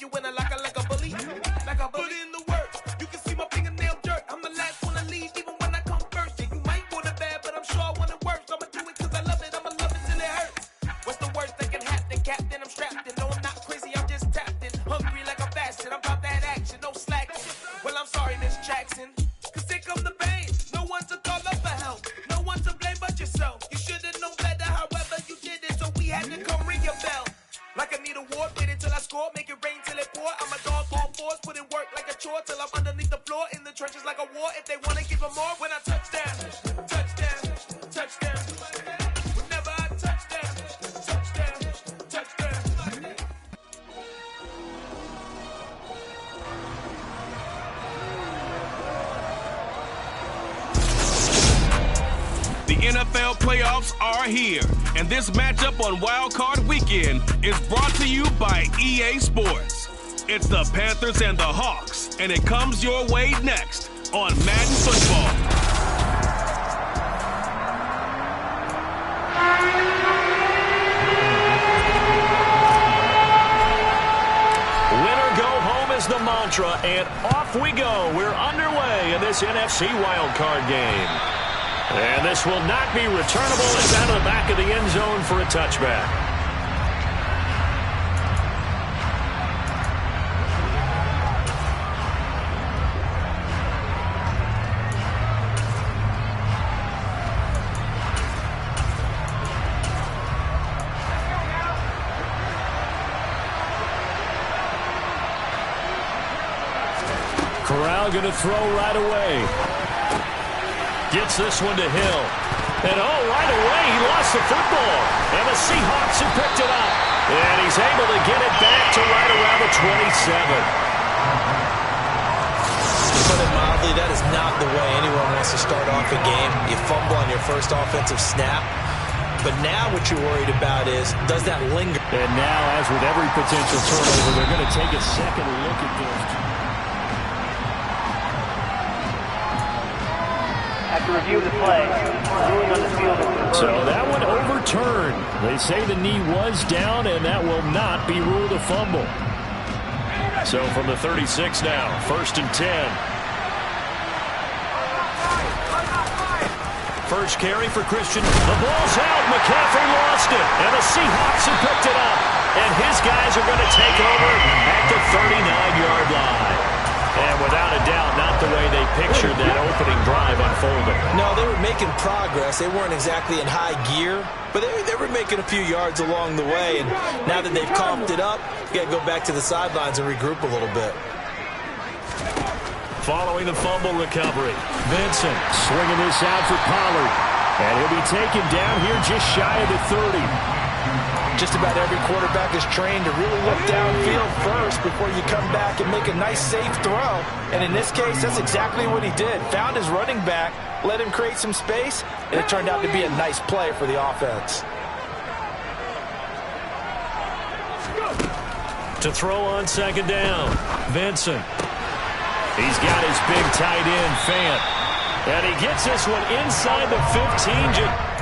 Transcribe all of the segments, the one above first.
you in a like a bully. Like a bully in the work. You can see my fingernail dirt. I'm the last one to leave, even when I come first. Yeah, you might want it bad, but I'm sure I want it worse. I'ma do it cause I love it. I'ma love it till it hurts. What's the worst that can happen? Captain, I'm strapped in. No, I'm not crazy, I'm just tapped in. Hungry like I'm fasting. I'm about that action, no slacking. Well, I'm sorry, Miss Jackson. Cause here come the pain. No one to call up for help. No one to blame but yourself. You should've known better, however you did it. So we had to come ring your bell. Like I need a war, wait until I score, make it rain till it pour. I'm a dog on force, put in work like a chore till I'm underneath the floor, in the trenches like a war. If they wanna give them more, when I touch down, touchdown, touchdown. Whenever I touch down, touchdown, touchdown. The NFL playoffs are here, and this matchup on Wild Card Weekend is brought to you by EA Sports. It's the Panthers and the Hawks, and it comes your way next on Madden Football. Winner go home is the mantra, and off we go. We're underway in this NFC Wild Card game. And this will not be returnable. It's out of the back of the end zone for a touchback. Corral going to throw right away. Gets this one to Hill. And right away he lost the football. And the Seahawks have picked it up. And he's able to get it back to right around the 27. To put it mildly, that is not the way anyone wants to start off a game. You fumble on your first offensive snap. But now what you're worried about is, does that linger? And now, as with every potential turnover, they're going to take a second look at this. To review the play, ruling on the field. So that one overturned. They say the knee was down, and that will not be ruled a fumble. So from the 36 now, 1st and 10. First carry for Christian. The ball's out. McCaffrey lost it, and the Seahawks have picked it up. And his guys are going to take over at the 39-yard line. And without a doubt, not the way they pictured that opening drive unfolding. No, they were making progress. They weren't exactly in high gear, but they were making a few yards along the way. And now that they've comped it up, you got to go back to the sidelines and regroup a little bit. Following the fumble recovery, Vincent swinging this out for Pollard. And he'll be taken down here just shy of the 30. Just about every quarterback is trained to really look downfield first before you come back and make a nice, safe throw. And in this case, that's exactly what he did. Found his running back, let him create some space, and it turned out to be a nice play for the offense. To throw on second down, Vincent. He's got his big tight end, Fant. And he gets this one inside the 15.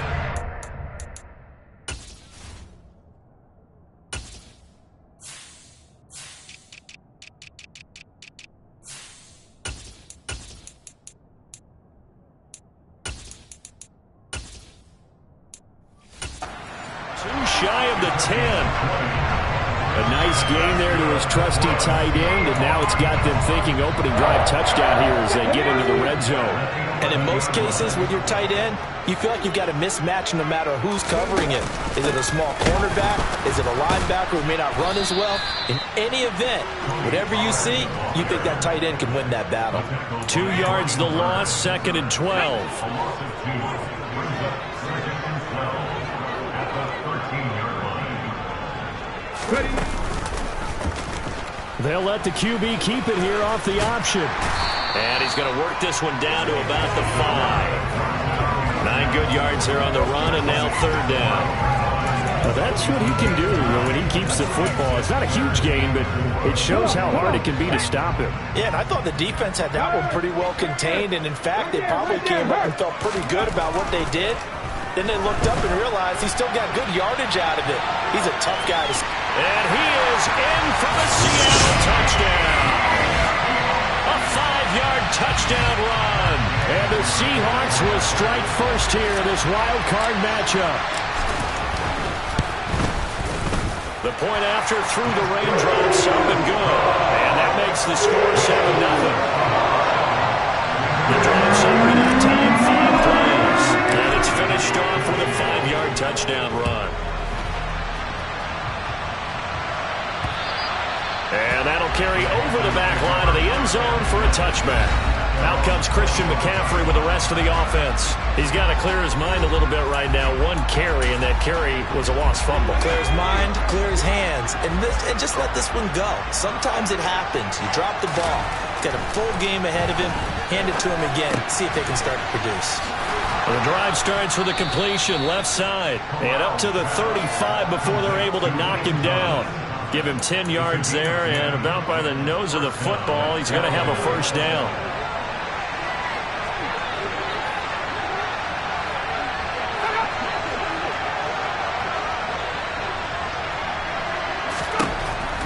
Shy of the 10. A nice gain there to his trusty tight end, and now it's got them thinking opening drive touchdown here as they get into the red zone. And in most cases with your tight end, you feel like you've got a mismatch no matter who's covering it. Is it a small cornerback? Is it a linebacker who may not run as well? In any event, whatever you see, you think that tight end can win that battle. 2 yards the loss, 2nd and 12. They'll let the QB keep it here off the option. And he's going to work this one down to about the 5. 9 good yards there on the run, and now 3rd down. Well, that's what he can do when he keeps the football. It's not a huge gain, but it shows how hard it can be to stop him. Yeah, and I thought the defense had that one pretty well contained, and in fact, they probably came up and felt pretty good about what they did. Then they looked up and realized he still got good yardage out of it. He's a tough guy to see. And he is in for the Seattle the Seahawks will strike first here in this wild card matchup. The point after through the raindrops, up and good. And that makes the score 7-0. The drive separated the time, 5 plays. And it's finished off with a 5-yard touchdown run. And that'll carry over the back line of the end zone for a touchback. Out comes Christian McCaffrey with the rest of the offense. He's got to clear his mind a little bit right now. 1 carry, and that carry was a lost fumble. Clear his mind, clear his hands, and just let this one go. Sometimes it happens. You drop the ball. Got a full game ahead of him. Hand it to him again. See if they can start to produce. The drive starts with a completion left side. And up to the 35 before they're able to knock him down. Give him 10 yards there, and about by the nose of the football, he's going to have a first down.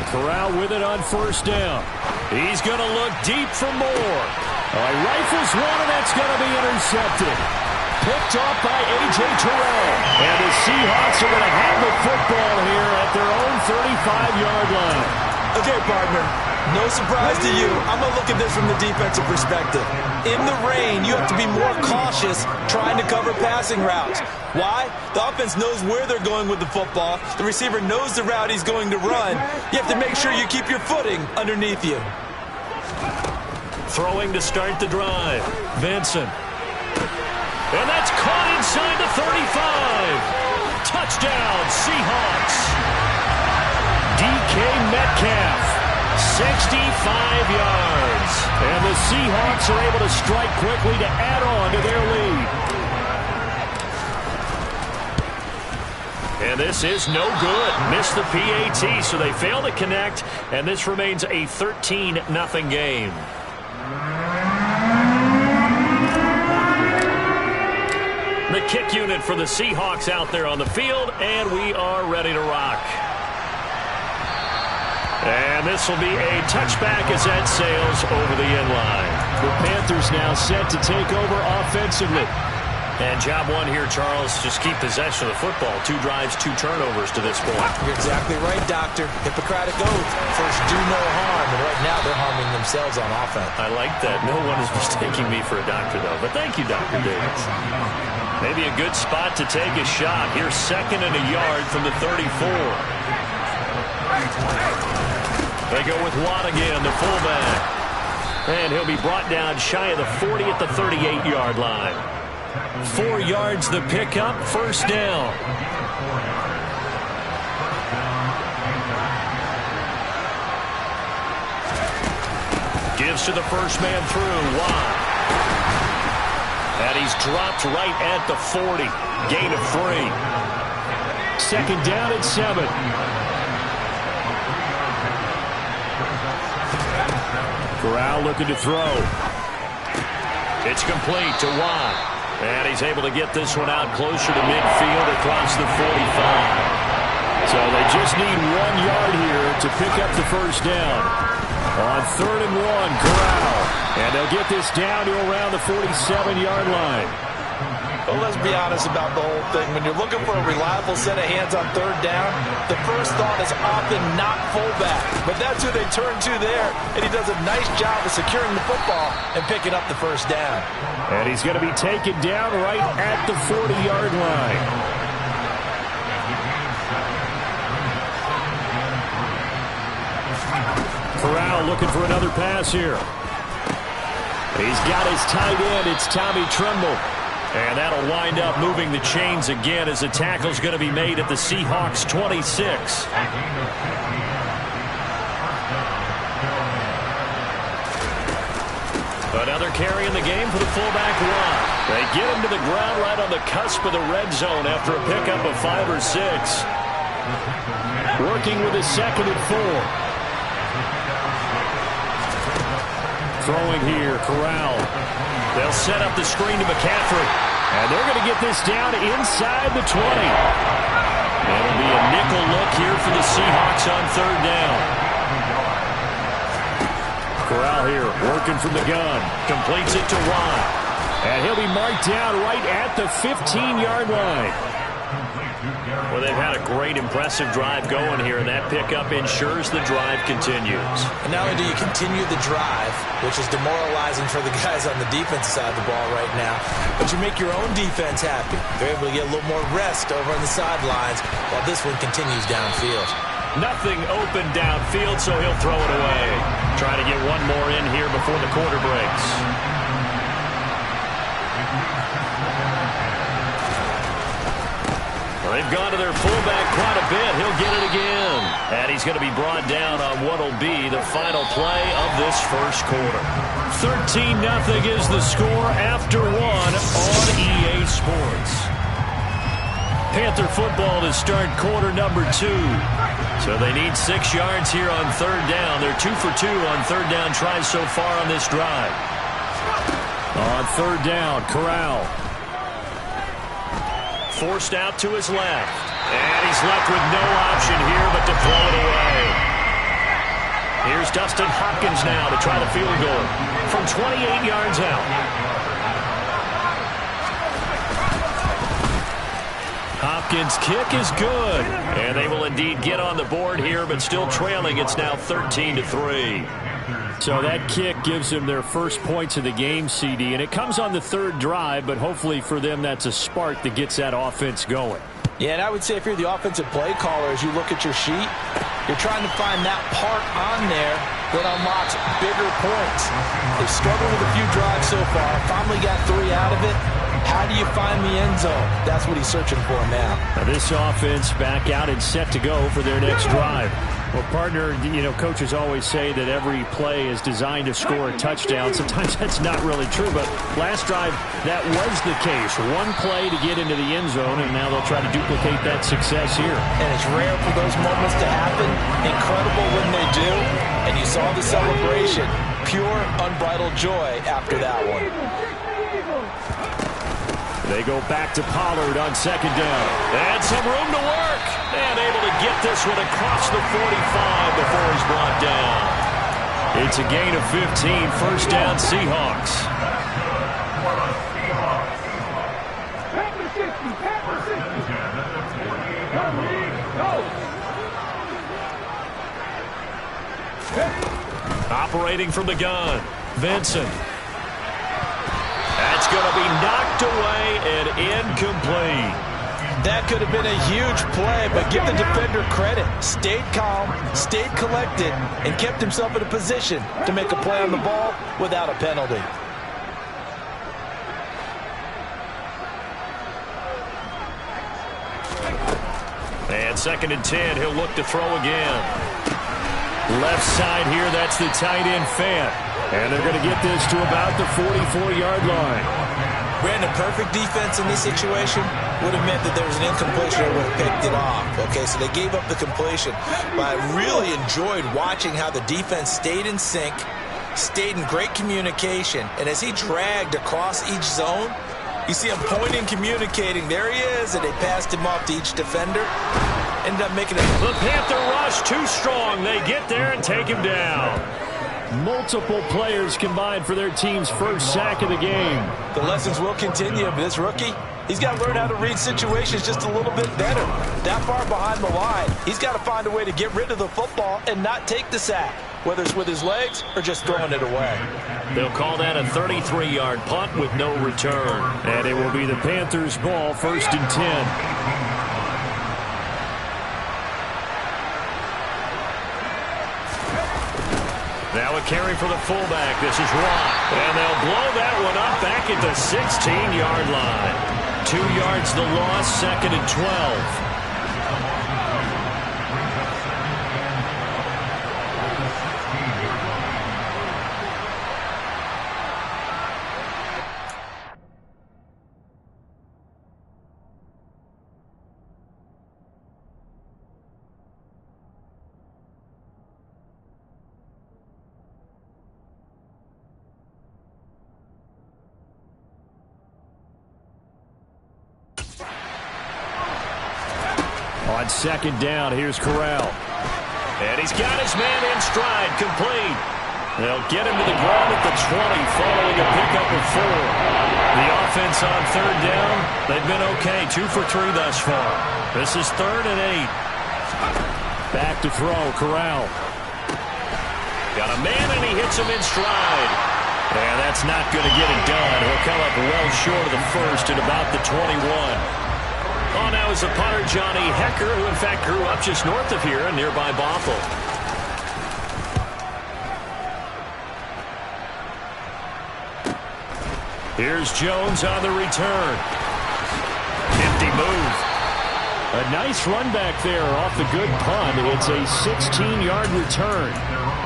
Corral with it on first down. He's going to look deep for more. Rifles one, and that's going to be intercepted. Picked off by A.J. Terrell. And the Seahawks are going to have the football here at their own 35-yard line. Okay, partner. No surprise to you. I'm going to look at this from the defensive perspective. In the rain, you have to be more cautious trying to cover passing routes. Why? The offense knows where they're going with the football. The receiver knows the route he's going to run. You have to make sure you keep your footing underneath you. Throwing to start the drive. Vincent. And that's caught inside the 35. Touchdown, Seahawks. DK Metcalf. 65 yards. And the Seahawks are able to strike quickly to add on to their lead. And this is no good. Missed the PAT, so they fail to connect. And this remains a 13-0 game. The kick unit for the Seahawks out there on the field, and we are ready to rock. And this will be a touchback as that sails over the end line. The Panthers now set to take over offensively. And job one here, Charles, just keep possession of the football. 2 drives, 2 turnovers to this point. You're exactly right, Doctor. Hippocratic oath. First, do no harm. And right now, they're harming themselves on offense. I like that. No one is mistaking me for a doctor, though. But thank you, Dr. Davis. Maybe a good spot to take a shot. Here's 2nd and a yard from the 34. They go with Watt again, the fullback. And he'll be brought down shy of the 40 at the 38-yard line. 4 yards the pickup, first down. Gives to the first man through, Watt. And he's dropped right at the 40. Gain of 3. 2nd down at 7. Corral looking to throw. It's complete to Watt. And he's able to get this one out closer to midfield across the 45. So they just need 1 yard here to pick up the first down. On 3rd and 1, Corral. And they'll get this down to around the 47-yard line. Well, let's be honest about the whole thing. When you're looking for a reliable set of hands on 3rd down, the first thought is often not fullback. But that's who they turn to there, and he does a nice job of securing the football and picking up the first down. And he's going to be taken down right at the 40-yard line. Corral looking for another pass here. He's got his tight end. It's Tommy Tremble. And that'll wind up moving the chains again as the tackle's going to be made at the Seahawks 26. Another carry in the game for the fullback Watt. They get him to the ground right on the cusp of the red zone after a pickup of 5 or 6. Working with his 2nd and 4. Throwing here, Corral. They'll set up the screen to McCaffrey. And they're going to get this down inside the 20. It'll be a nickel look here for the Seahawks on 3rd down. Corral here, working from the gun. Completes it to Watt. And he'll be marked down right at the 15-yard line. Well, they've had a great, impressive drive going here, and that pickup ensures the drive continues. And not only do you continue the drive, which is demoralizing for the guys on the defensive side of the ball right now, but you make your own defense happy. They're able to get a little more rest over on the sidelines while this one continues downfield. Nothing open downfield, so he'll throw it away. Trying to get one more in here before the quarter breaks. They've gone to their fullback quite a bit. He'll get it again. And he's going to be brought down on what will be the final play of this first quarter. 13-0 is the score after one on EA Sports. Panther football to start quarter number 2. So they need 6 yards here on third down. They're 2 for 2 on third down tries so far on this drive. On third down, Corral. Forced out to his left. And he's left with no option here but to throw it away. Here's Dustin Hopkins now to try the field goal from 28 yards out. Hopkins' kick is good. And they will indeed get on the board here, but still trailing. It's now 13-3. So that kick gives them their first points of the game, CD, and it comes on the third drive, but hopefully for them that's a spark that gets that offense going. Yeah, and I would say if you're the offensive play caller, as you look at your sheet, you're trying to find that part on there that unlocks bigger points. They've struggled with a few drives so far, finally got 3 out of it. How do you find the end zone? That's what he's searching for now. Now this offense back out and set to go for their next drive. Well, partner, coaches always say that every play is designed to score a touchdown. Sometimes that's not really true, but last drive, that was the case. One play to get into the end zone, and now they'll try to duplicate that success here. And it's rare for those moments to happen. Incredible when they do. And you saw the celebration. Pure, unbridled joy after that one. They go back to Pollard on second down. And some room to work. And able to get this one across the 45 before he's brought down. It's a gain of 15. First down, Seahawks. Operating from the gun, Vincent. That's going to be knocked away and incomplete. That could have been a huge play, but give the defender credit. Stayed calm, stayed collected, and kept himself in a position to make a play on the ball without a penalty. And second and 10, he'll look to throw again. Left side here, that's the tight end Fant. And they're going to get this to about the 44-yard line. Brandon, perfect defense in this situation would have meant that there was an incompletion that would have picked it off. Okay, so they gave up the completion. But I really enjoyed watching how the defense stayed in sync, stayed in great communication. And as he dragged across each zone, you see him pointing, communicating. There he is, and they passed him off to each defender. Ended up making it. The Panther rush too strong. They get there and take him down. Multiple players combined for their team's first sack of the game. The lessons will continue, but this rookie, he's got to learn how to read situations just a little bit better. That far behind the line, he's got to find a way to get rid of the football and not take the sack, whether it's with his legs or just throwing it away. They'll call that a 33-yard punt with no return. And it will be the Panthers' ball, first and 10. Now a carry for the fullback. This is Watt. And they'll blow that one up back at the 16-yard line. 2 yards the loss, second and 12. On second down, here's Corral. And he's got his man in stride, complete. They'll get him to the ground at the 20 following a pickup of 4. The offense on third down, they've been okay. 2 for 3 thus far. This is 3rd and 8. Back to throw, Corral. Got a man, and he hits him in stride. And that's not going to get it done. He'll come up well short of the first at about the 21. On now is the punter, Johnny Hekker, who in fact grew up just north of here in nearby Bothell. Here's Jones on the return. Nifty move. A nice run back there off the good punt. It's a 16-yard return.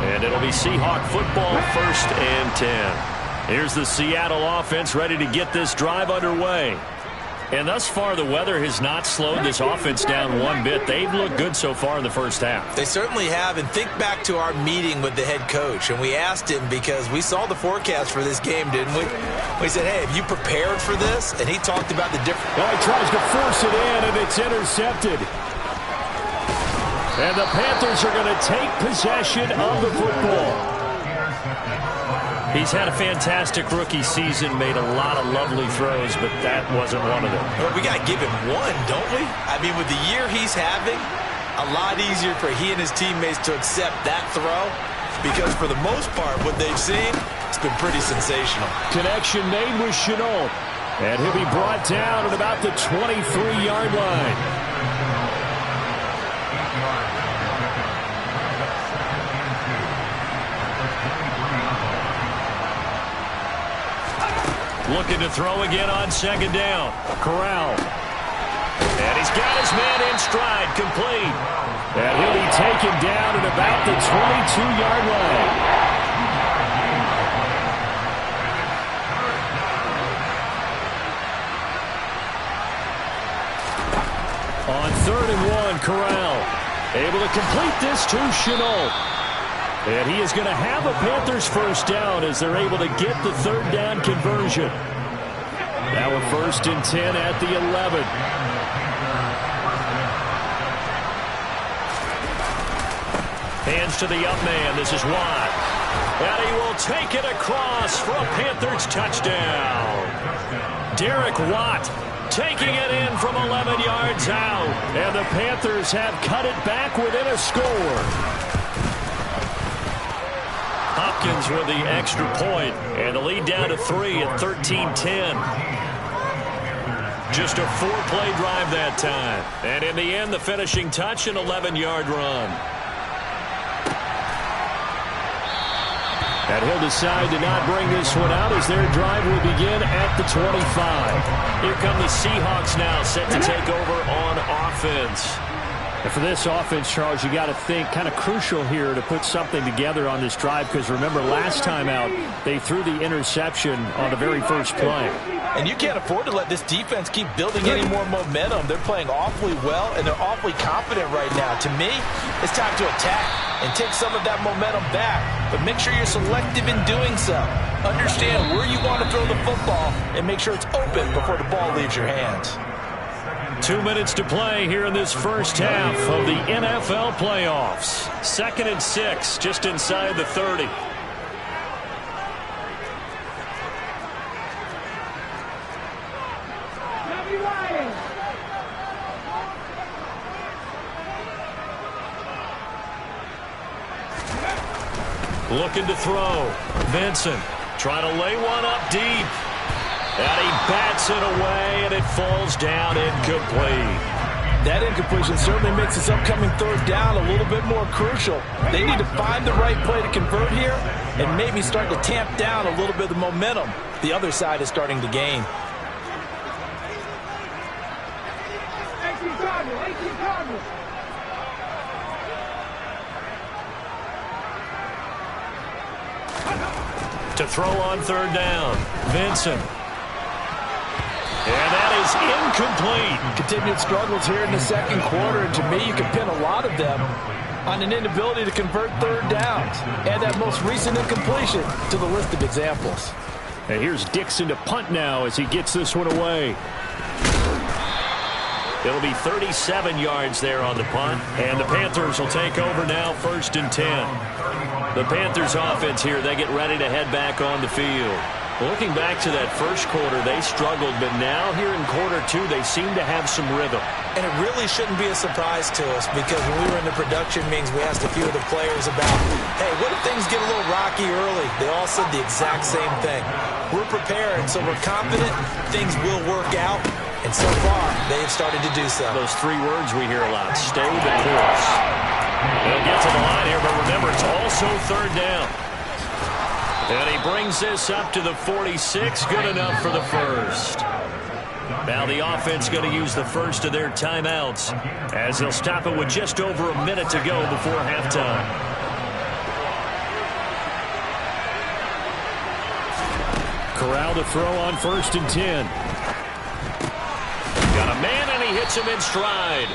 And it'll be Seahawk football, 1st and 10. Here's the Seattle offense ready to get this drive underway. And thus far, the weather has not slowed this offense down one bit. They've looked good so far in the first half. They certainly have. And think back to our meeting with the head coach. And we asked him because we saw the forecast for this game, didn't we? We said, hey, have you prepared for this? And he talked about the different... Well, he tries to force it in, and it's intercepted. And the Panthers are going to take possession of the football. He's had a fantastic rookie season, made a lot of lovely throws, but that wasn't one of them. Well, we got to give him one, don't we? I mean, with the year he's having, a lot easier for he and his teammates to accept that throw because for the most part, what they've seen, it's been pretty sensational. Connection made with Shenault, and he'll be brought down at about the 23-yard line. Looking to throw again on 2nd down. Corral. And he's got his man in stride, complete. And he'll be taken down at about the 22-yard line. On 3rd and 1, Corral. Able to complete this to Shenault. And he is going to have a Panthers first down as they're able to get the 3rd down conversion. Now a 1st and 10 at the 11. Hands to the up man. This is Watt. And he will take it across for a Panthers touchdown. Derek Watt taking it in from 11 yards out. And the Panthers have cut it back within a score. Hopkins with the extra point, and the lead down to 3 at 13-10. Just a 4-play drive that time. And in the end, the finishing touch, an 11-yard run. And he'll decide to not bring this one out as their drive will begin at the 25. Here come the Seahawks now, set to take over on offense. And for this offense, Charles, you got to think kind of crucial here to put something together on this drive because remember last time out they threw the interception on the very first play. And you can't afford to let this defense keep building any more momentum. They're playing awfully well and they're awfully confident right now. To me, it's time to attack and take some of that momentum back. But make sure you're selective in doing so. Understand where you want to throw the football and make sure it's open before the ball leaves your hands. 2 minutes to play here in this first half of the NFL playoffs. 2nd and 6, just inside the 30. Looking to throw. Vincent trying to lay one up deep. And he bats it away, and it falls down incomplete. That incompletion certainly makes this upcoming 3rd down a little bit more crucial. They need to find the right play to convert here and maybe start to tamp down a little bit of the momentum the other side is starting to gain. To throw on 3rd down, Vincent. And that is incomplete. Continued struggles here in the 2nd quarter, and to me, you can pin a lot of them on an inability to convert 3rd downs. Add that most recent incompletion to the list of examples. And here's Dixon to punt now as he gets this one away. It'll be 37 yards there on the punt, and the Panthers will take over now 1st and 10. The Panthers offense here, they get ready to head back on the field. Looking back to that first quarter, they struggled, but now here in quarter two, they seem to have some rhythm. And it really shouldn't be a surprise to us because when we were in the production meetings, we asked a few of the players about, hey, what if things get a little rocky early? They all said the exact same thing. We're prepared, so we're confident things will work out. And so far, they have started to do so. Those three words we hear a lot, stay the course. They'll get to the line here, but remember, it's also third down. And he brings this up to the 46, good enough for the first. Now the offense going to use the first of their timeouts as they'll stop it with just over a minute to go before halftime. Corral to throw on 1st and 10. Got a man, and he hits him in stride.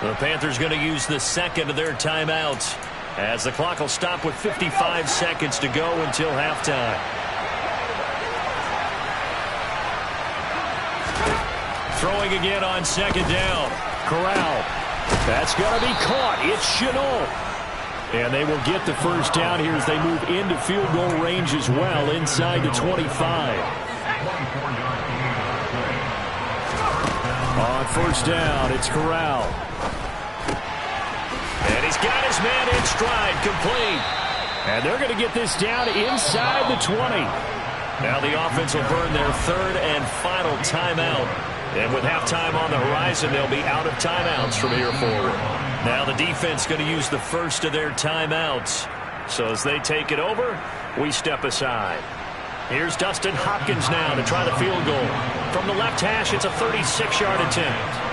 The Panthers going to use the second of their timeouts as the clock will stop with 55 seconds to go until halftime. Throwing again on 2nd down. Corral. That's going to be caught. It's Shenault. And they will get the first down here as they move into field goal range as well inside the 25. On 1st down, it's Corral. And he's got his man in stride, complete. And they're going to get this down inside the 20. Now the offense will burn their third and final timeout. And with halftime on the horizon, they'll be out of timeouts from here forward. Now the defense going to use the first of their timeouts. So as they take it over, we step aside. Here's Dustin Hopkins now to try the field goal. From the left hash, it's a 36-yard attempt.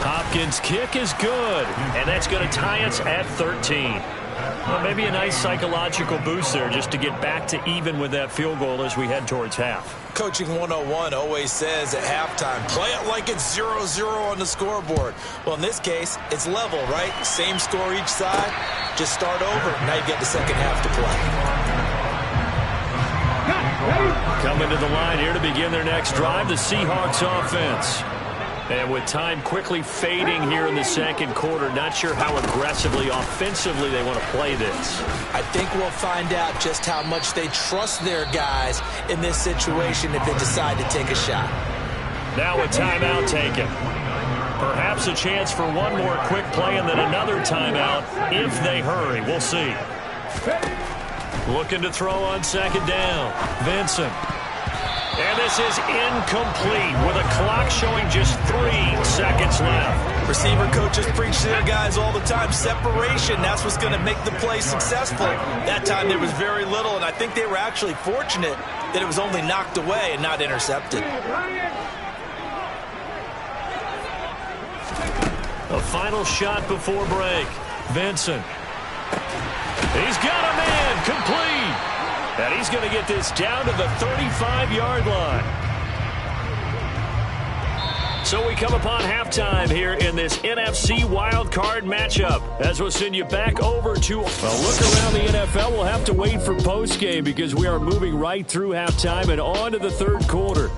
Hopkins' kick is good, and that's going to tie us at 13. Well, maybe a nice psychological boost there just to get back to even with that field goal as we head towards half. Coaching 101 always says at halftime, play it like it's 0-0 on the scoreboard. Well, in this case, it's level, right? Same score each side. Just start over. Now you get the second half to play. Coming to the line here to begin their next drive, the Seahawks offense. And with time quickly fading here in the second quarter, not sure how aggressively, offensively they want to play this. I think we'll find out just how much they trust their guys in this situation if they decide to take a shot. Now a timeout taken. Perhaps a chance for one more quick play and then another timeout if they hurry. We'll see. Looking to throw on 2nd down. Vincent. And this is incomplete with a clock showing just 3 seconds left. Receiver coaches preach to their guys all the time. Separation, that's what's going to make the play successful. That time there was very little, and I think they were actually fortunate that it was only knocked away and not intercepted. A final shot before break. Vincent. He's got a man, complete. And he's going to get this down to the 35-yard line. So we come upon halftime here in this NFC wildcard matchup as we'll send you back over to... Well, look around the NFL. We'll have to wait for postgame because we are moving right through halftime and on to the third quarter.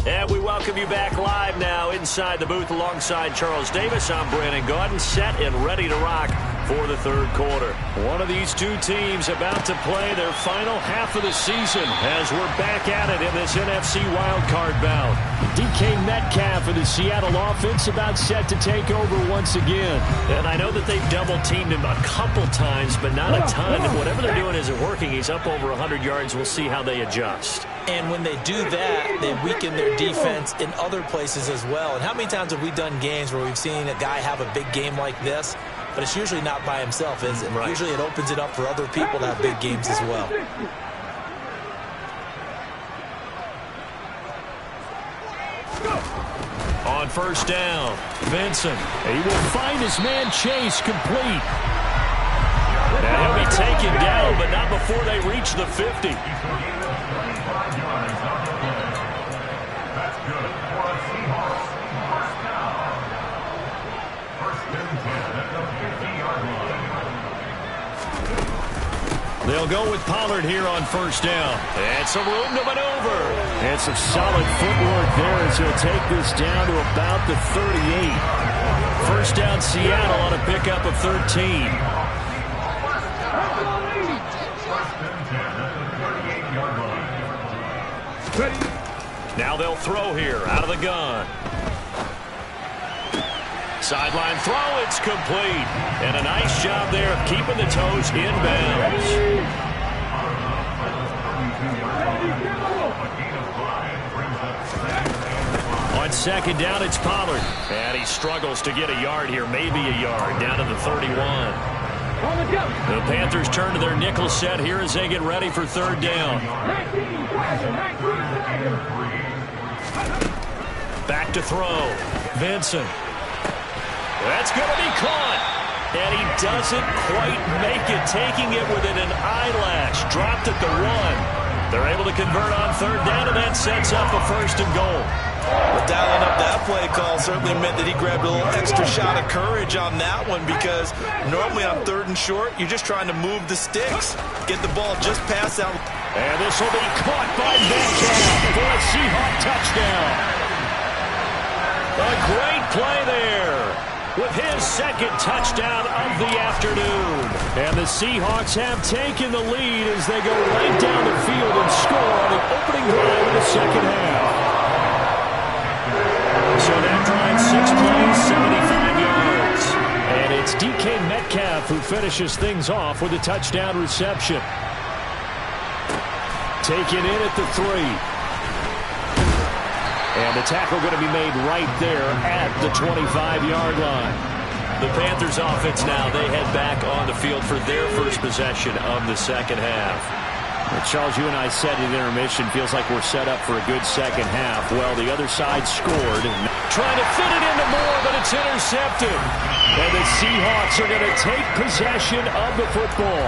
And we welcome you back live now inside the booth alongside Charles Davis. I'm Brandon Gaudin, set and ready to rock for the third quarter. One of these two teams about to play their final half of the season as we're back at it in this NFC wildcard bout. DK Metcalf of the Seattle offense about set to take over once again. And I know that they've double-teamed him a couple times, but not a ton. Whatever they're doing isn't working. He's up over 100 yards. We'll see how they adjust. And when they do that, they weaken their defense in other places as well. And how many times have we done games where we've seen a guy have a big game like this? But it's usually not by himself, is it? Right. Usually it opens it up for other people to have big games as well. On 1st down, Vincent. He will find his man Chase complete. And he'll be taken down, but not before they reach the 50. They'll go with Pollard here on 1st down. And some room to maneuver. And some solid footwork there as he'll take this down to about the 38. first down Seattle on a pickup of 13. Now they'll throw here out of the gun. Sideline throw, it's complete. And a nice job there of keeping the toes in bounds. On second down, it's Pollard. And he struggles to get a yard here, maybe a yard, down to the 31. The Panthers turn to their nickel set here as they get ready for third down. Back to throw. Vincent. That's going to be caught. And he doesn't quite make it, taking it within an eyelash. Dropped at the 1. They're able to convert on third down, and that sets up a first and goal. Well, dialing up that play call certainly meant that he grabbed a little extra shot of courage on that one, because normally on third and short, you're just trying to move the sticks, get the ball just past that. And this will be caught by Metcalf for a Seahawk touchdown. A great play there with his second touchdown of the afternoon. And the Seahawks have taken the lead as they go right down the field and score on the opening drive of the second half. So that drive, 6 plays, 75 yards. And it's DK Metcalf who finishes things off with a touchdown reception. Taken in at the 3. And the tackle going to be made right there at the 25-yard line. The Panthers offense now, they head back on the field for their first possession of the second half. Well, Charles, you and I said in intermission, feels like we're set up for a good second half. Well, the other side scored. Trying to fit it into Moore, but it's intercepted. And the Seahawks are going to take possession of the football.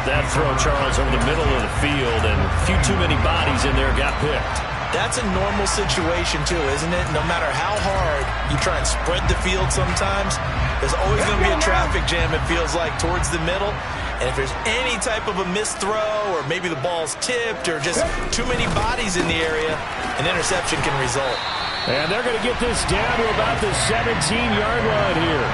That throw, Charles, over the middle of the field, and a few too many bodies in there got picked. That's a normal situation, too, isn't it? No matter how hard you try and spread the field sometimes, there's always going to be a traffic jam, it feels like, towards the middle. And if there's any type of a missed throw, or maybe the ball's tipped, or just too many bodies in the area, an interception can result. And they're going to get this down to about the 17-yard line here.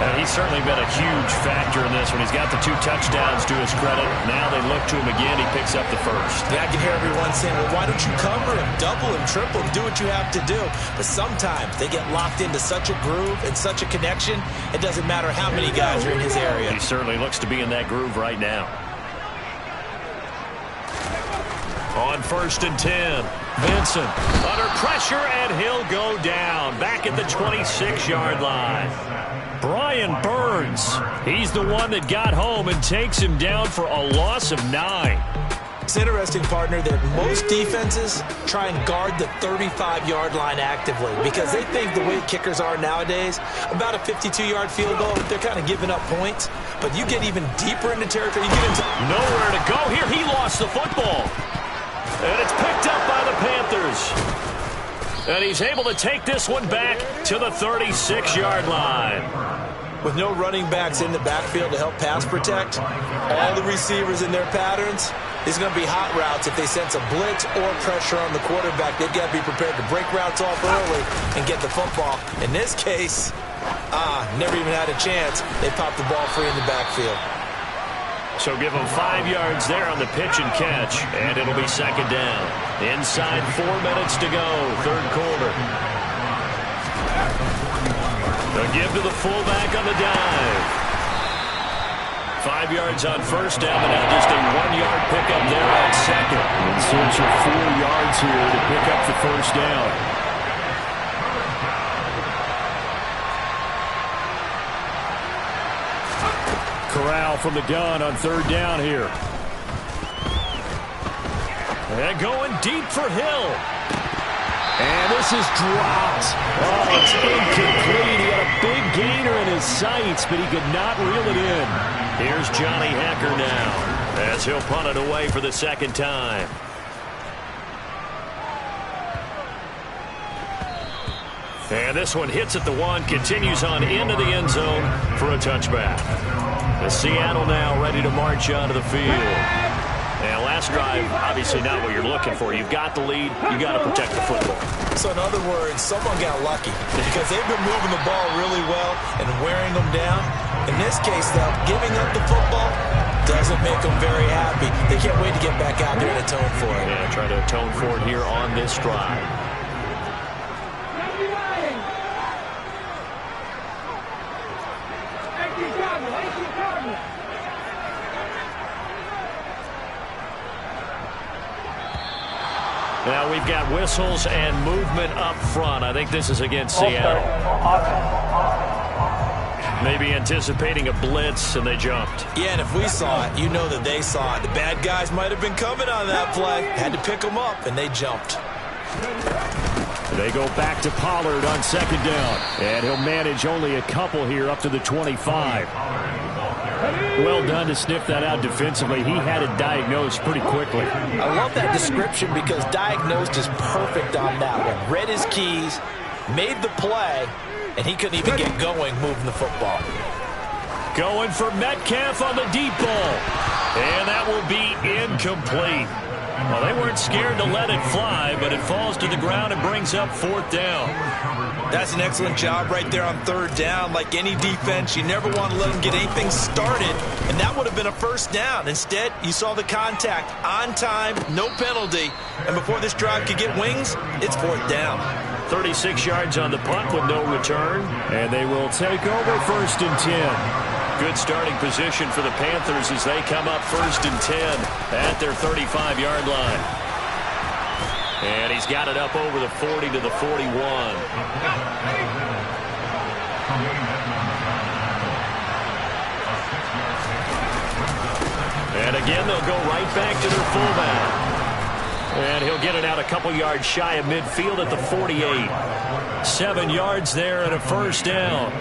And he's certainly been a huge factor in this one. He's got the 2 touchdowns to his credit. Now they look to him again. He picks up the first. Yeah, I can hear everyone saying, well, why don't you cover him, double him, triple him, do what you have to do. But sometimes they get locked into such a groove and such a connection, it doesn't matter how many guys are in his area. He certainly looks to be in that groove right now. On first and 10, Vincent under pressure, and he'll go down back at the 26-yard line. Brian Burns, he's the one that got home and takes him down for a loss of 9. It's interesting, partner, that most defenses try and guard the 35-yard line actively because they think the way kickers are nowadays, about a 52-yard field goal, they're kind of giving up points. But you get even deeper into territory. You get into nowhere to go here. He lost the football. And it's picked up by the Panthers. And he's able to take this one back to the 36-yard line. With no running backs in the backfield to help pass protect, all the receivers in their patterns, it's going to be hot routes. If they sense a blitz or pressure on the quarterback, they've got to be prepared to break routes off early and get the football. In this case, never even had a chance. They popped the ball free in the backfield. So give them 5 yards there on the pitch and catch, and it'll be second down. Inside 4 minutes to go, third quarter. The give to the fullback on the dive. 5 yards on first down, but now just a 1-yard pickup there on second. In search of 4 yards here to pick up the first down. Corral from the gun on third down here. And going deep for Hill. And this is dropped. Oh, it's incomplete. He had a big gainer in his sights, but he could not reel it in. Here's Johnny Hekker now as he'll punt it away for the second time. And this one hits at the 1, continues on into the end zone for a touchback. The Seattle now ready to march onto the field. And last drive, obviously not what you're looking for. You've got the lead. You've got to protect the football. So in other words, someone got lucky because they've been moving the ball really well and wearing them down. In this case, though, giving up the football doesn't make them very happy. They can't wait to get back out there and atone for it. Yeah, try to atone for it here on this drive. Now we've got whistles and movement up front. I think this is against Seattle. Maybe anticipating a blitz, and they jumped. Yeah, and if we saw it, you know that they saw it. The bad guys might have been coming on that play. Had to pick them up, and they jumped. They go back to Pollard on second down. And he'll manage only a couple here up to the 25. Well done to sniff that out defensively. He had it diagnosed pretty quickly. I love that description because diagnosed is perfect on that one. Read his keys, made the play, and he couldn't even get going moving the football. Going for Metcalf on the deep ball. And that will be incomplete. Well, they weren't scared to let it fly, but it falls to the ground and brings up fourth down. That's an excellent job right there on third down. Like any defense, you never want to let them get anything started, and that would have been a first down. Instead, you saw the contact on time, no penalty, and before this drive could get wings, it's fourth down. 36 yards on the punt with no return, and they will take over first and 10. Good starting position for the Panthers as they come up first and 10 at their 35-yard line. And he's got it up over the 40 to the 41. And again, they'll go right back to their fullback. And he'll get it out a couple yards shy of midfield at the 48. 7 yards there and a first down.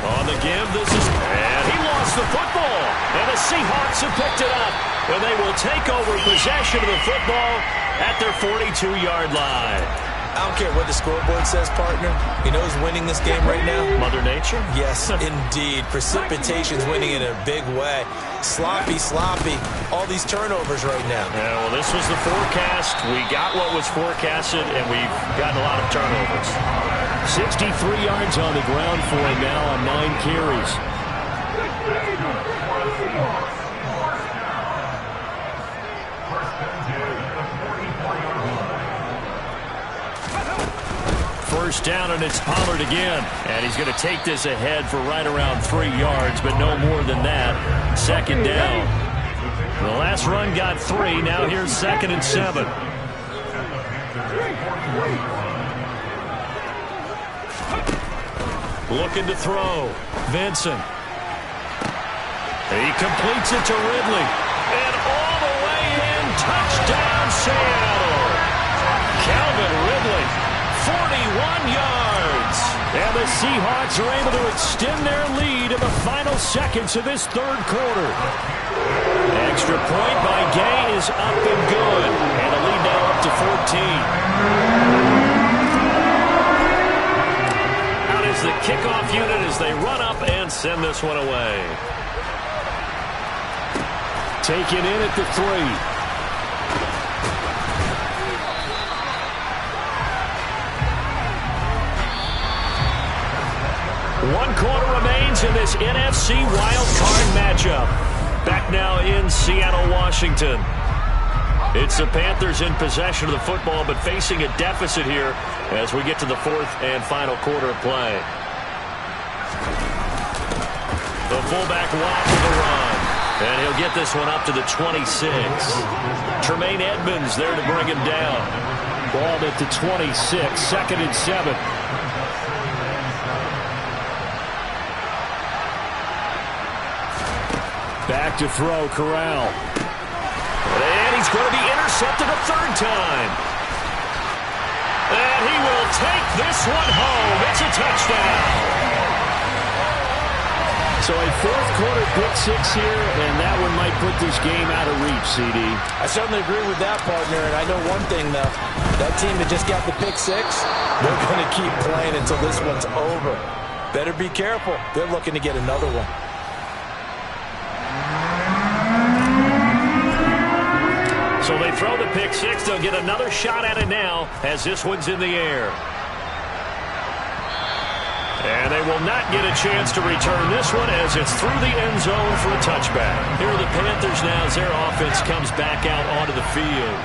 On the give, this is... And he lost the football. And the Seahawks have picked it up. And they will take over possession of the football at their 42-yard line. I don't care what the scoreboard says, partner. You know who's winning this game right now? Mother Nature? Yes, indeed. Precipitation's winning in a big way. Sloppy, all these turnovers right now. Yeah, well, this was the forecast. We got what was forecasted, and we've gotten a lot of turnovers. 63 yards on the ground for him now on 9 carries. First down, and it's Pollard again. And he's going to take this ahead for right around 3 yards, but no more than that. Second down. The last run got 3. Now here's second and 7. Looking to throw. Vincent. He completes it to Ridley. And all the way in. Touchdown, Seattle. Calvin Ridley. 41 yards. And the Seahawks are able to extend their lead in the final seconds of this third quarter. Extra point by Gay is up and good. And the lead now up to 14. Out is the kickoff unit as they run up and send this one away. Taken in at the 3. One quarter remains in this NFC wildcard matchup. Back now in Seattle, Washington. It's the Panthers in possession of the football, but facing a deficit here as we get to the fourth and final quarter of play. The fullback wide for the run. And he'll get this one up to the 26. Tremaine Edmonds there to bring him down. Ball at the 26, second and 7. Back to throw, Corral. And he's going to be intercepted a third time. And he will take this one home. It's a touchdown. So a fourth quarter pick six here, and that one might put this game out of reach, CD. I certainly agree with that, partner, and I know one thing, though. That team that just got the pick six, they're going to keep playing until this one's over. Better be careful. They're looking to get another one. So they throw the pick six. They'll get another shot at it now as this one's in the air. And they will not get a chance to return this one as it's through the end zone for a touchback. Here are the Panthers now as their offense comes back out onto the field.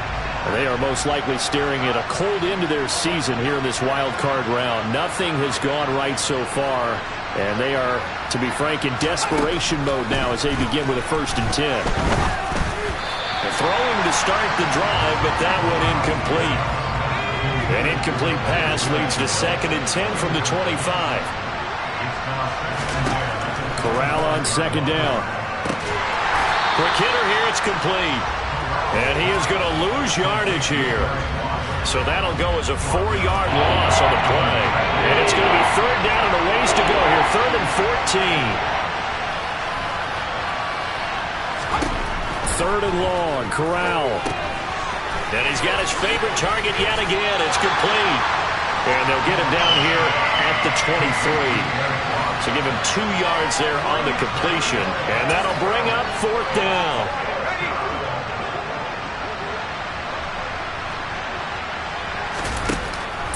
And they are most likely staring at a cold end to their season here in this wild card round. Nothing has gone right so far. And they are, to be frank, in desperation mode now as they begin with a 1st and 10. They're throwing to start the drive, but that one incomplete. An incomplete pass leads to 2nd and 10 from the 25. Corral on 2nd down. Quick hitter here, it's complete. And he is going to lose yardage here. So that'll go as a 4-yard loss on the play. And it's going to be 3rd down and a ways to go here, 3rd and 14. 3rd and long, Corral. And he's got his favorite target yet again. It's complete. And they'll get him down here at the 23. So give him 2 yards there on the completion. And that'll bring up 4th down.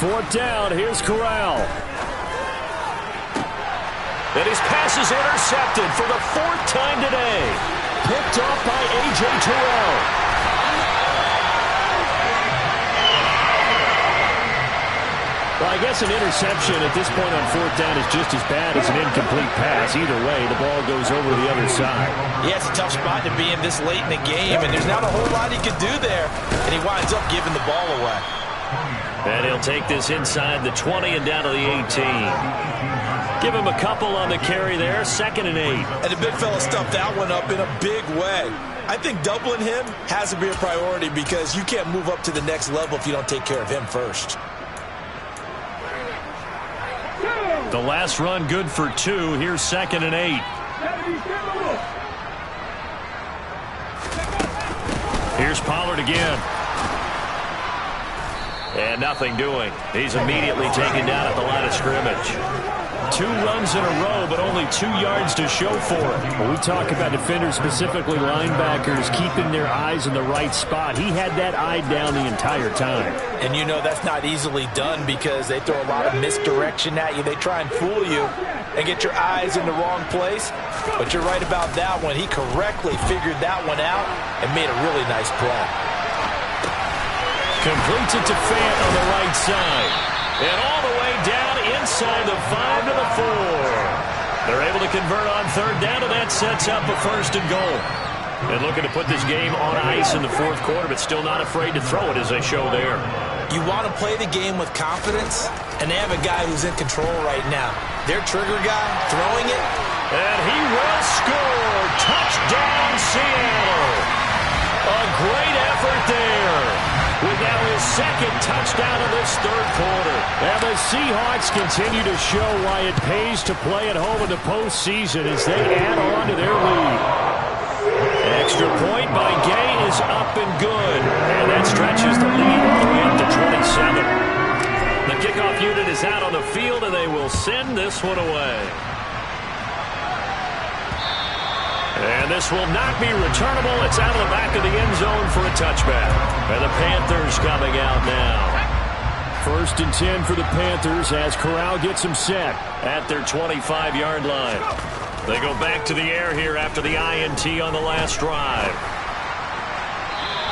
Fourth down, here's Corral. And his pass is intercepted for the 4th time today. Picked off by A.J. Terrell. Well, I guess an interception at this point on 4th down is just as bad as an incomplete pass. Either way, the ball goes over the other side. Yeah, it's a tough spot to be in this late in the game, and there's not a whole lot he can do there. And he winds up giving the ball away. And he'll take this inside the 20 and down to the 18. Give him a couple on the carry there, 2nd and 8. And the big fella stuffed that one up in a big way. I think doubling him has to be a priority because you can't move up to the next level if you don't take care of him first. The last run good for 2. Here's 2nd and 8. Here's Pollard again. And nothing doing. He's immediately taken down at the line of scrimmage. 2 runs in a row, but only 2 yards to show for it. When we talk about defenders, specifically linebackers, keeping their eyes in the right spot, he had that eye down the entire time. And you know that's not easily done because they throw a lot of misdirection at you. They try and fool you and get your eyes in the wrong place. But you're right about that one. He correctly figured that one out and made a really nice play. Completes it to Fant on the right side. And all the way down inside the 5 to the 4. They're able to convert on 3rd down, and that sets up a 1st and goal. And looking to put this game on ice in the 4th quarter, but still not afraid to throw it as they show there. You want to play the game with confidence, and they have a guy who's in control right now. Their trigger guy throwing it. And he will score. Touchdown, Seattle. A great effort there. With now his 2nd touchdown of this 3rd quarter. And the Seahawks continue to show why it pays to play at home in the postseason as they add on to their lead. Extra point by Gay is up and good. And that stretches the lead all the way up to 27. The kickoff unit is out on the field, and they will send this one away. And this will not be returnable. It's out of the back of the end zone for a touchback. And the Panthers coming out now. 1st and 10 for the Panthers as Corral gets them set at their 25-yard line. They go back to the air here after the INT on the last drive.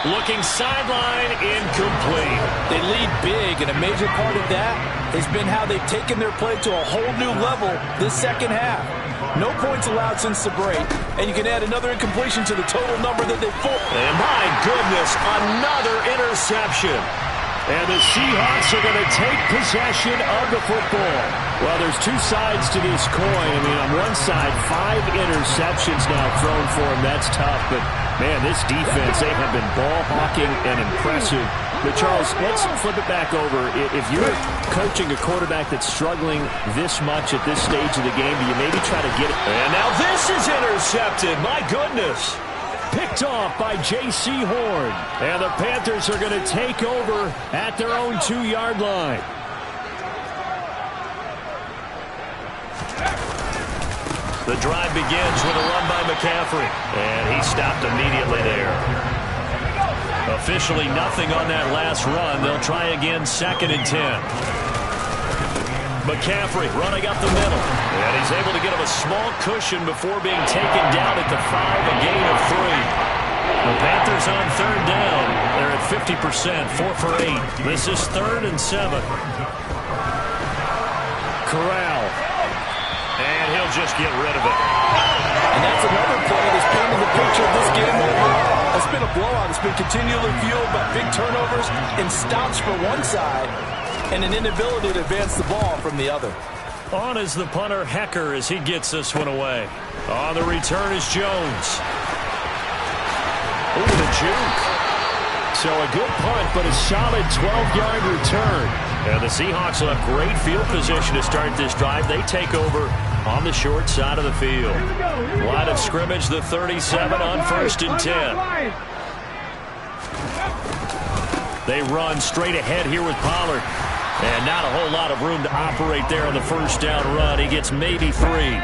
Looking sideline, incomplete. They lead big, and a major part of that has been how they've taken their play to a whole new level this 2nd half. No points allowed since the break, and you can add another incompletion to the total number that they've fought. And my goodness, another interception. And the Seahawks are going to take possession of the football. Well, there's 2 sides to this coin. I mean, on one side, 5 interceptions now thrown for him. That's tough, but Man, this defense, they have been ball-hawking and impressive. But, Charles, let's flip it back over. If you're coaching a quarterback that's struggling this much at this stage of the game, do you maybe try to get it? And now this is intercepted. My goodness. Picked off by J.C. Horn. And the Panthers are going to take over at their own 2-yard line. The drive begins with a run by McCaffrey. And he stopped immediately there. Officially nothing on that last run. They'll try again 2nd and 10. McCaffrey running up the middle. And he's able to get him a small cushion before being taken down at the 5, a gain of 3. The Panthers on 3rd down. They're at 50%, 4 for 8. This is 3rd and 7. Corral. And he'll just get rid of it. And that's another play that's painted the picture of this game overall. It's been a blowout. It's been continually fueled by big turnovers and stops for one side and an inability to advance the ball from the other. On is the punter, Hecker, as he gets this one away. On the return is Jones. Ooh, the juke. So a good punt, but a solid 12-yard return. And the Seahawks will have great field position to start this drive. They take over on the short side of the field. Line of scrimmage, the 37 on 1st and 10. They run straight ahead here with Pollard. And not a whole lot of room to operate there on the 1st down run. He gets maybe 3.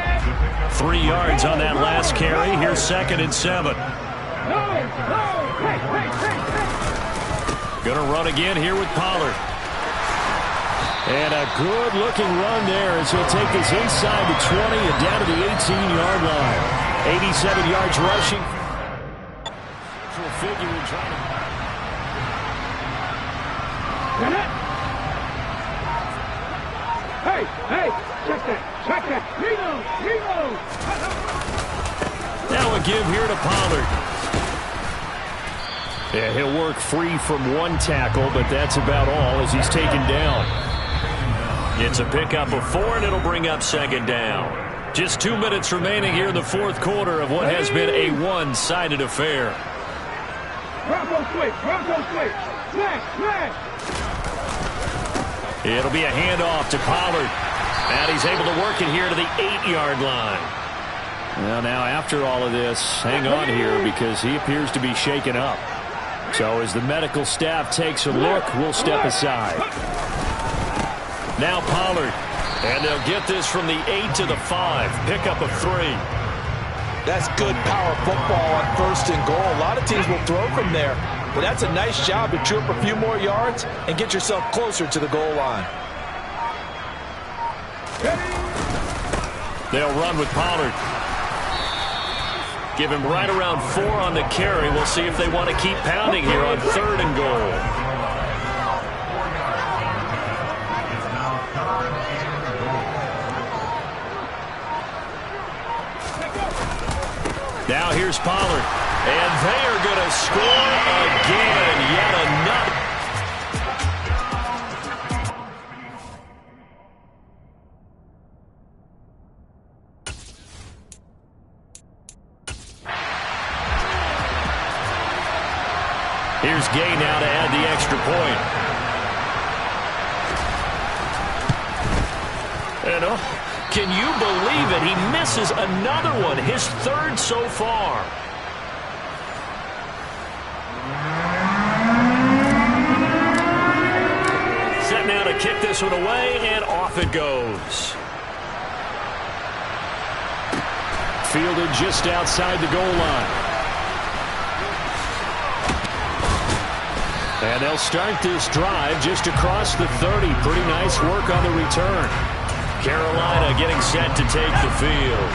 3 yards on that last carry. Here's 2nd and 7. Gonna run again here with Pollard. And a good-looking run there as he'll take this inside the 20 and down to the 18-yard line. 87 yards rushing. Figure and trying to... Hey, check that. Reload. Now a give here to Pollard. Yeah, he'll work free from one tackle, but that's about all as he's taken down. It's a pickup of 4, and it'll bring up 2nd down. Just 2 minutes remaining here in the 4th quarter of what has been a one-sided affair. Bronco switch. Smash. It'll be a handoff to Pollard. And he's able to work it here to the 8-yard line. Well, now after all of this, hang on here because he appears to be shaken up. So as the medical staff takes a look, we'll step aside. Now Pollard. And they'll get this from the 8 to the 5. Pickup of 3. That's good power football on 1st and goal. A lot of teams will throw from there. But that's a nice job to chew up a few more yards and get yourself closer to the goal line. They'll run with Pollard. Give him right around 4 on the carry. We'll see if they want to keep pounding here on 3rd and goal. Now here's Pollard. And they are going to score again. Yet another. Here's Gay now to add the extra point. And can you believe it? He misses another one, his 3rd so far. Set now to kick this one away, and off it goes. Fielded just outside the goal line. And they'll start this drive just across the 30. Pretty nice work on the return. Carolina getting set to take the field.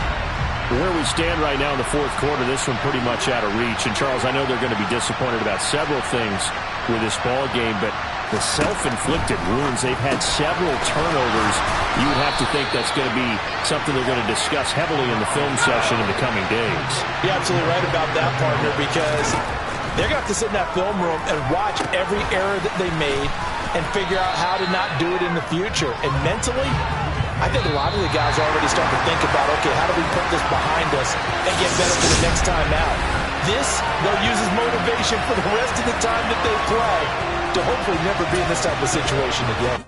Where we stand right now in the 4th quarter, this one pretty much out of reach. And, Charles, I know they're going to be disappointed about several things with this ball game, but the self-inflicted wounds, they've had several turnovers. You would have to think that's going to be something they're going to discuss heavily in the film session in the coming days. You're absolutely right about that, partner, because they're going to have to sit in that film room and watch every error that they made and figure out how to not do it in the future. And mentally, I think a lot of the guys are already starting to think about, okay, how do we put this behind us and get better for the next time out? This, they'll use as motivation for the rest of the time that they play to hopefully never be in this type of situation again.